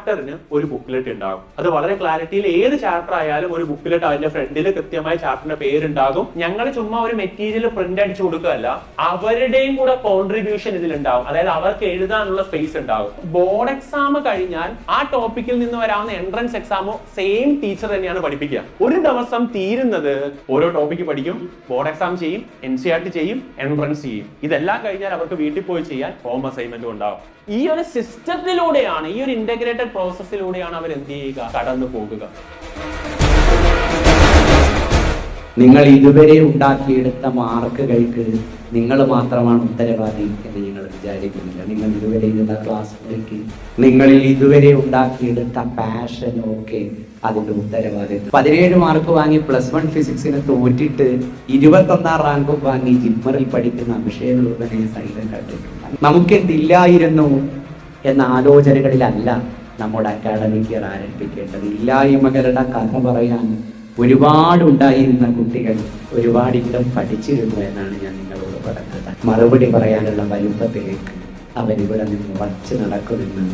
ചാപ്റ്ററിന് ഒരു ബുക്ക്ലെറ്റ് ഉണ്ടാകും. അത് വളരെ ക്ലാരിറ്റിയിൽ ഏത് ചാപ്റ്റർ ആയാലും ഒരു ബുക്ക്ലെറ്റ് അതിന്റെ ഫ്രണ്ടിൽ കൃത്യമായി ചാപ്റ്ററിന്റെ പേരുണ്ടാകും. ഞങ്ങൾ ചുമ്മാ ഒരു മെറ്റീരിയൽ പ്രിന്റ് അടിച്ചു കൊടുക്കുകയല്ല, അവരുടെയും കൂടെ കോൺട്രിബ്യൂഷൻ ഇതിലുണ്ടാകും. അതായത് അവർക്ക് എഴുതാനുള്ള സ്പേസ് ഉണ്ടാകും. ബോർഡ് എക്സാം കഴിഞ്ഞാൽ ആ ടോപ്പിക്കിൽ നിന്ന് വരാവുന്ന എൻട്രൻസ് എക്സാമോ സെയിം ടീച്ചർ തന്നെയാണ് പഠിപ്പിക്കുക. ഒരു ദിവസം തീരുന്നത് ഓരോ ടോപ്പിക്ക് പഠിക്കും, ബോർഡ് എക്സാം ചെയ്യും, NCERT ചെയ്യും, എൻട്രൻസ് ചെയ്യും. ഇതെല്ലാം കഴിഞ്ഞാൽ അവർക്ക് വീട്ടിൽ പോയി ചെയ്യാൻ ഹോം അസൈൻമെന്റും ഉണ്ടാവും. ഈ ഒരു സിസ്റ്റത്തിലൂടെയാണ്, ഈ ഒരു ഇന്റഗ്രേറ്റഡ് പ്രോസസ്സിലൂടെയാണ് അവർ എന്ത് ചെയ്യുക, കടന്നു പോകുക. നിങ്ങൾ ഇതുവരെ ഉണ്ടാക്കിയെടുത്ത മാർക്കുകൾക്ക് നിങ്ങൾ മാത്രമാണ് ഉത്തരവാദി എന്ന് നിങ്ങൾ വിചാരിക്കുന്നില്ല. നിങ്ങൾ ഇതുവരെ ഇരുന്ന ക്ലാസ്സിലേക്ക് നിങ്ങളിൽ ഇതുവരെ ഉണ്ടാക്കിയെടുത്ത പാഷനൊക്കെ അതിന്റെ ഉത്തരവാദിത്വം. 17 മാർക്ക് വാങ്ങി +1 ഫിസിക്സിന് തോറ്റിട്ട് 21ാം റാങ്കും വാങ്ങി ജിമ്മറിൽ പഠിക്കുന്ന അഭിഷേകനെ സൈലന്റ് കണ്ടിട്ടുണ്ട്. നമുക്കെന്തില്ലായിരുന്നു എന്ന ആലോചനകളിലല്ല നമ്മുടെ അക്കാഡമിക് ഇയർ ആരംഭിക്കേണ്ടത്. ഇല്ലായ്മകളുടെ കഥ പറയാൻ ഒരുപാടുണ്ടായിരുന്ന കുട്ടികൾ ഒരുപാട് ഇടം പഠിച്ചിരുന്നു എന്നാണ് ഞാൻ നിങ്ങളോട് പറഞ്ഞത്. മറുപടി പറയാനുള്ള വലുപ്പത്തിലേക്ക് അവരിവിടെ നിന്ന് വച്ച് നടക്കുമെന്ന്